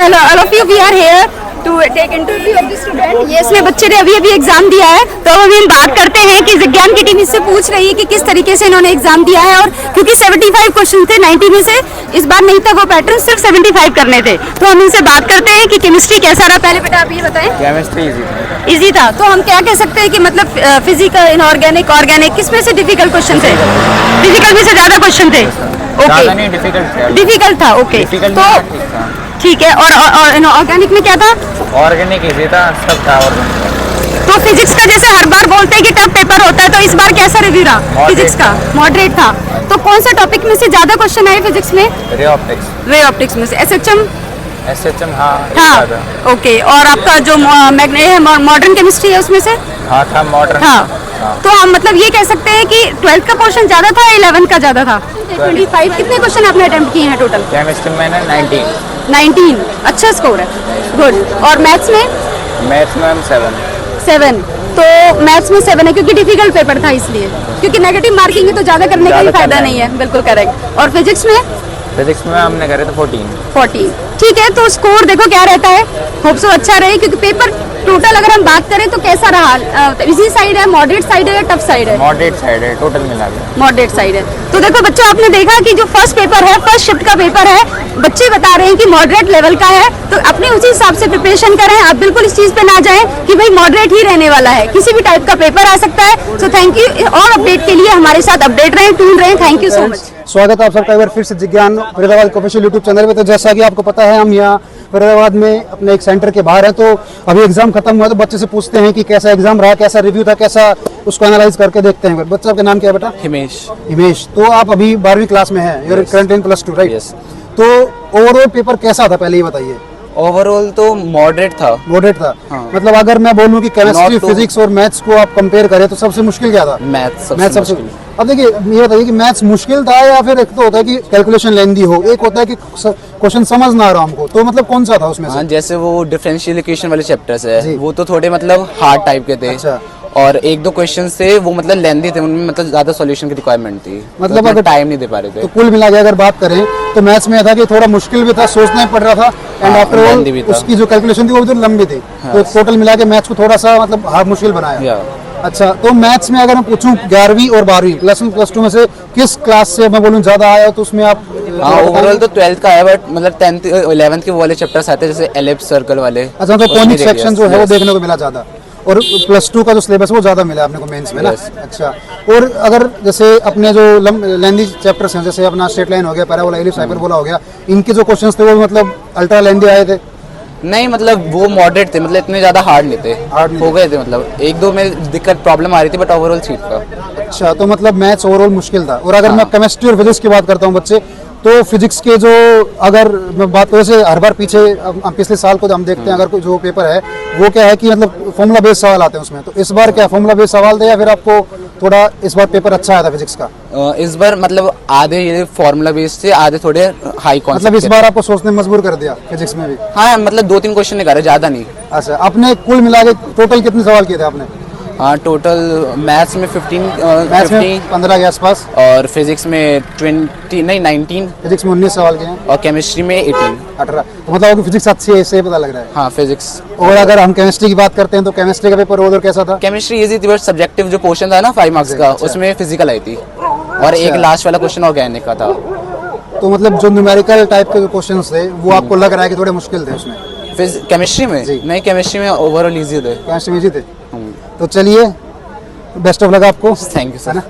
Hello, all of you. We are here to take interview of the student. ये इसमें बच्चे ने अभी एग्जाम दिया है, तो अभी हम बात करते हैं कि विज्ञान की टीम इससे पूछ रही है कि किस तरीके से इन्होंने एग्जाम दिया है। और क्योंकि 75 क्वेश्चन थे 90 में से, इस बार नहीं था वो पैटर्न, सिर्फ 75 करने थे। तो हम इनसे बात करते हैं कि केमिस्ट्री कैसा रहा। पहले बेटा आप ये बताएं। केमिस्ट्री इजी था। तो हम क्या कह सकते हैं कि मतलब फिजिकल, इनऑर्गेनिक, ऑर्गेनिक, किसमें से डिफिकल्ट क्वेश्चन थे? फिजिकल में से ज्यादा क्वेश्चन थे। ओके, डिफिकल्ट था। ओके, तो ठीक है। और ऑर्गेनिक में क्या था? ऑर्गेनिक इजी था, सब था ऑर्गेनिक। तो फिजिक्स का जैसे हर बार बोलते हैं कि टफ पेपर होता है, तो इस बार कैसा रिव्यू रहा फिजिक्स का? मॉडरेट था। तो कौन सा टॉपिक में से ज्यादा क्वेश्चन आए फिजिक्स में? Ray optics. रे ऑप्टिक्स में से। एसएचएम हाँ। ओके। और आपका जो मॉडर्न केमिस्ट्री है उसमें से? हाँ था मॉडर्न। हाँ। तो हम मतलब ये कह सकते हैं कि 12th का पोर्शन ज्यादा था, 11th का ज्यादा था? 25। कितने क्वेश्चन आपने अटेम्प्ट किए हैं टोटल? केमिस्ट्री में 19। अच्छा स्कोर है, गुड। और मैथ्स में? मैथ्स में हम 7। तो मैथ्स में 7 है क्योंकि डिफिकल्ट पेपर था, इसलिए। क्योंकि नेगेटिव मार्किंग है तो ज्यादा करने का भी फायदा नहीं है। बिल्कुल करेक्ट। और फिजिक्स में? फिजिक्स में हमने करे थे 14। ठीक है। तो स्कोर देखो क्या रहता है, होप सो अच्छा रहे। क्योंकि पेपर टोटल अगर हम बात करें तो कैसा रहा? इजी साइड है, मॉडरेट साइड है या टफ साइड है? मॉडरेट साइड है, टोटल मिला के मॉडरेट साइड है। तो देखो बच्चों, आपने देखा कि जो फर्स्ट पेपर है, फर्स्ट शिफ्ट का पेपर है, बच्चे बता रहे हैं कि मॉडरेट लेवल का है। तो अपने उसी हिसाब से प्रिपरेशन करें। आप बिल्कुल इस चीज पे ना जाएं कि भाई मॉडरेट ही रहने वाला है, किसी भी टाइप का पेपर आ सकता है। So thank you. और अपडेट के लिए हमारे साथ अपडेट रहें, ट्यून रहें। Thank you so much. स्वागत है आप सबका एक बार फिर से जिज्ञान फरीदाबाद ऑफिशियल यूट्यूब चैनल पे। तो जैसा कि आपको पता है, हम यहाँ फरीदाबाद में अपने एक सेंटर के बाहर हैं। तो अभी एग्जाम खत्म हुआ, तो बच्चे से पूछते हैं कि कैसा एग्जाम रहा, कैसा रिव्यू था, कैसा उसको एनालाइज करके देखते हैं। बच्चा, आपका नाम क्या है बेटा? हिमेश। तो आप अभी 12वीं क्लास में हैं, यूर करंट इन +2, राइट? तो ओवरऑल पेपर कैसा था, पहले ये बताइए। ओवरऑल तो मॉडरेट था। हाँ। मतलब अगर मैं बोलूं कि केमिस्ट्री, फिजिक्स और मैथ्स को आप कंपेयर करें तो सबसे मुश्किल क्या था? मैथ्स सबसे। अब देखिए, ये बताइए कि मैथ्स मुश्किल था या फिर एक तो होता है कि कैलकुलेशन लेंदी हो, एक होता है कि क्वेश्चन समझ ना आ रहा हमको, तो मतलब कौन सा था उसमें से? हाँ, जैसे वो डिफरेंशियल इक्वेशन वाले चैप्टर्स है, वो तो थोड़े मतलब हार्ड टाइप के थे। अच्छा। और एक दो क्वेश्चन थे वो मतलब लेंदी थे, उनमें मतलब ज्यादा सॉल्यूशन की रिक्वायरमेंट थी, मतलब तो अगर टाइम नहीं दे पा रहे थे। तो कुल मिला के अगर बात करें तो मैथ्स में था कि थोड़ा मुश्किल भी था, सोचना ही पड़ रहा था, एंड आफ्टर ऑल उसकी जो कैलकुलेशन थी वो भी तो लंबी थी। तो टोटल मिला के मैथ्स को थोड़ा सा मतलब हार्ड मुश्किल बनाया। अच्छा, तो मैथ्स में अगर मैं पूछूं 11वीं और 12वीं +1 +2 में से किस क्लास से मैं बोलूं ज्यादा आया, तो उसमें आप? हाँ, ओवरऑल तो 12th का है, बट मतलब 10th 11th के वो वाले चैप्टर्स आते हैं जैसे एलिप्स सर्कल वाले। अच्छा, तो कॉनिक सेक्शन जो है वो देखने को मिला ज्यादा, और +2 का जो सिलेबस वो ज्यादा मिला अपने को मेंस में ना? अच्छा। और अगर जैसे अपने जो लेंदी चैप्टर्स हैं, जैसे अपना स्ट्रेट लाइन हो गया, पैराबोला, एलिप्स, हाइपरबोला हो गया, इनके जो क्वेश्चंस थे वो मतलब अल्ट्रा लेंदी आए थे? नहीं, मतलब वो मॉडरेट थे, मतलब इतने ज्यादा हार्ड नहीं थे, हो गए थे। मतलब एक दो में दिक्कत प्रॉब्लम आ रही थी, बट ओवरऑल ठीक था। अच्छा, तो मतलब मैथ्स ओवरऑल मुश्किल था। और अगर मैं केमिस्ट्री और फिजिक्स की बात करता हूँ बच्चे, तो फिजिक्स के जो अगर मैं बात करूँ, जैसे हर बार पिछले साल को हम देखते हैं, अगर कोई जो पेपर है वो क्या है कि मतलब फॉर्मूला बेस्ड सवाल आते हैं उसमें, तो इस बार क्या फॉर्मूला बेस्ड सवाल थे या फिर आपको थोड़ा इस बार पेपर अच्छा आया था फिजिक्स का? इस बार मतलब आधे ये फॉर्मूला बेस्ड थे, आधे थोड़े हाई कॉन्सेप्ट। मतलब इस बार आपको सोचने में मजबूर कर दिया फिजिक्स में भी? हाँ, मतलब 2-3 क्वेश्चन निकाले, ज्यादा नहीं। अच्छा, आपने कुल मिला के टोटल कितने सवाल किए थे आपने? हाँ, टोटल मैथ्स में 15 के आसपास, और फिजिक्स में 19। फिजिक्स में 19 सवाल किए हैं, और केमिस्ट्री में 18। तो मतलब फिजिक्स अच्छी है, इससे पता लग रहा है। हाँ, फिजिक्स। और अगर हम केमिस्ट्री की बात करते हैं तो केमिस्ट्री का पेपर ओवरऑल कैसा था? केमिस्ट्री इजी थी, बट सब्जेक्टिव जो पोर्शन था ना 5 मार्क्स का, उसमें फिजिकल आई थी, और एक लास्ट वाला क्वेश्चन ऑर्गेनिक का था। तो मतलब जो न्यूमेरिकल टाइप के जो क्वेश्चंस थे वो आपको लग रहा है कि थोड़े मुश्किल थे उसमें? केमिस्ट्री में नहीं, केमिस्ट्री में ओवरऑल इजी थे। केमिस्ट्री में इजी थे। तो चलिए, बेस्ट ऑफ लक आपको। Thank you sir.